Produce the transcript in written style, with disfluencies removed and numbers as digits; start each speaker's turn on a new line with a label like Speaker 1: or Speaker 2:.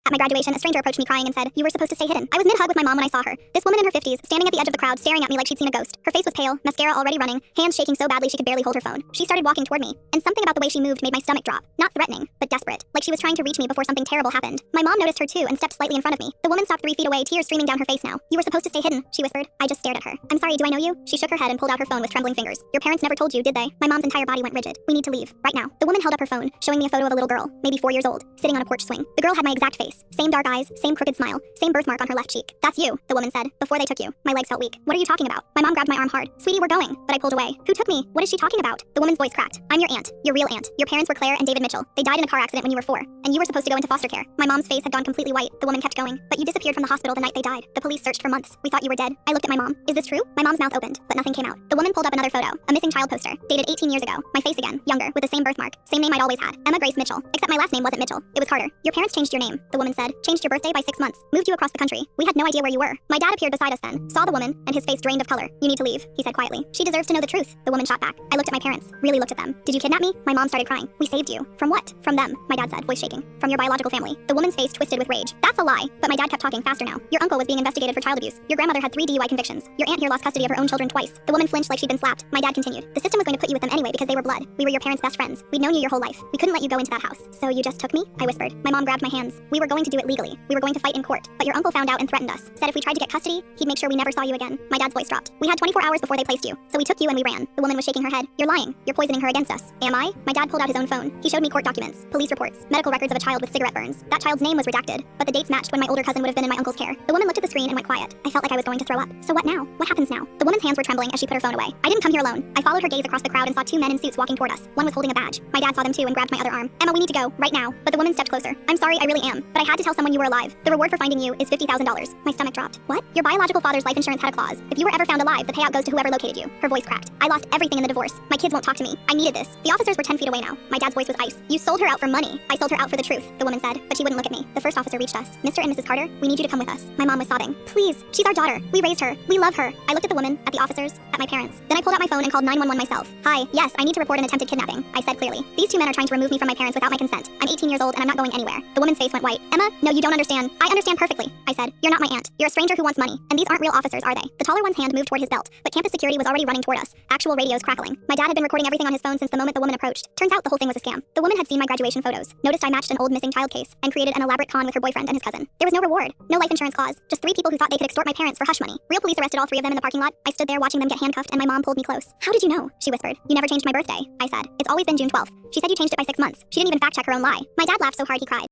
Speaker 1: At my graduation, a stranger approached me crying and said, "You were supposed to stay hidden." I was mid-hug with my mom when I saw her. This woman in her 50s, standing at the edge of the crowd, staring at me like she'd seen a ghost. Her face was pale, mascara already running, hands shaking so badly she could barely hold her phone. She started walking toward me, and something about the way she moved made my stomach drop. Not threatening, but desperate, like she was trying to reach me before something terrible happened. My mom noticed her too and stepped slightly in front of me. The woman stopped 3 feet away, tears streaming down her face now. "You were supposed to stay hidden," she whispered. I just stared at her. "I'm sorry, do I know you?" She shook her head and pulled out her phone with trembling fingers. "Your parents never told you, did they?" My mom's entire body went rigid. "We need to leave, right now." The woman held up her phone, showing me a photo of a little girl, maybe 4 years old, sitting on a porch swing. The girl had my exact face. Same dark eyes, same crooked smile, same birthmark on her left cheek. "That's you," the woman said, "before they took you." My legs felt weak. "What are you talking about?" My mom grabbed my arm hard. "Sweetie, we're going." But I pulled away. "Who took me? What is she talking about?" The woman's voice cracked. "I'm your aunt. Your real aunt. Your parents were Claire and David Mitchell. They died in a car accident when you were 4, and you were supposed to go into foster care." My mom's face had gone completely white. The woman kept going. "But you disappeared from the hospital the night they died. The police searched for months. We thought you were dead." I looked at my mom. "Is this true?" My mom's mouth opened, but nothing came out. The woman pulled up another photo, a missing child poster, dated 18 years ago. My face again, younger, with the same birthmark, same name I'd always had, Emma Grace Mitchell, except my last name wasn't Mitchell. It was Carter. "Your parents changed your name," the woman said. "Changed your birthday by 6 months. Moved you across the country. We had no idea where you were." My dad appeared beside us then, saw the woman, and his face drained of color. "You need to leave," he said quietly. "She deserves to know the truth," the woman shot back. I looked at my parents, really looked at them. "Did you kidnap me?" My mom started crying. "We saved you." "From what?" "From them," my dad said, voice shaking. "From your biological family." The woman's face twisted with rage. "That's a lie." But my dad kept talking faster now. "Your uncle was being investigated for child abuse. Your grandmother had 3 DUI convictions. Your aunt here lost custody of her own children twice." The woman flinched like she'd been slapped. My dad continued. "The system was going to put you with them anyway because they were blood. We were your parents' best friends. We'd known you your whole life. We couldn't let you go into that house. So you just took me?" I whispered. My mom grabbed my hands. "We were going to do it legally. We were going to fight in court. But your uncle found out and threatened us. Said if we tried to get custody, he'd make sure we never saw you again." My dad's voice dropped. "We had 24 hours before they placed you. So we took you and we ran." The woman was shaking her head. "You're lying. You're poisoning her against us." "Am I?" My dad pulled out his own phone. He showed me court documents, police reports, medical records of a child with cigarette burns. That child's name was redacted, but the dates matched when my older cousin would have been in my uncle's care. The woman looked at the screen and went quiet. I felt like I was going to throw up. "So what now? What happens now?" The woman's hands were trembling as she put her phone away. I didn't come here alone. I followed her gaze across the crowd and saw 2 men in suits walking toward us. One was holding a badge. My dad saw them too and grabbed my other arm. "Emma, we need to go, right now." But the woman stepped closer. "I'm sorry, I really am. But I had to tell someone you were alive. The reward for finding you is $50,000. My stomach dropped. "What?" "Your biological father's life insurance had a clause. If you were ever found alive, the payout goes to whoever located you." Her voice cracked. "I lost everything in the divorce. My kids won't talk to me. I needed this." The officers were 10 feet away now. My dad's voice was ice. "You sold her out for money." "I sold her out for the truth," the woman said, but she wouldn't look at me. The first officer reached us. "Mr. and Mrs. Carter, we need you to come with us." My mom was sobbing. "Please, she's our daughter. We raised her. We love her." I looked at the woman, at the officers, at my parents. Then I pulled out my phone and called 911 myself. "Hi, yes, I need to report an attempted kidnapping," I said clearly. "These 2 men are trying to remove me from my parents without my consent. I'm 18 years old and I'm not going anywhere." The woman's face went white. "Emma, no, you don't understand." "I understand perfectly," I said. "You're not my aunt. You're a stranger who wants money. And these aren't real officers, are they?" The taller one's hand moved toward his belt, but campus security was already running toward us. Actual radios crackling. My dad had been recording everything on his phone since the moment the woman approached. Turns out the whole thing was a scam. The woman had seen my graduation photos, noticed I matched an old missing child case, and created an elaborate con with her boyfriend and his cousin. There was no reward, no life insurance clause, just 3 people who thought they could extort my parents for hush money. Real police arrested all 3 of them in the parking lot. I stood there watching them get handcuffed and my mom pulled me close. "How did you know?" she whispered. "You never changed my birthday," I said. "It's always been June 12th. She said you changed it by 6 months. She didn't even fact check her own lie." My dad laughed so hard he cried.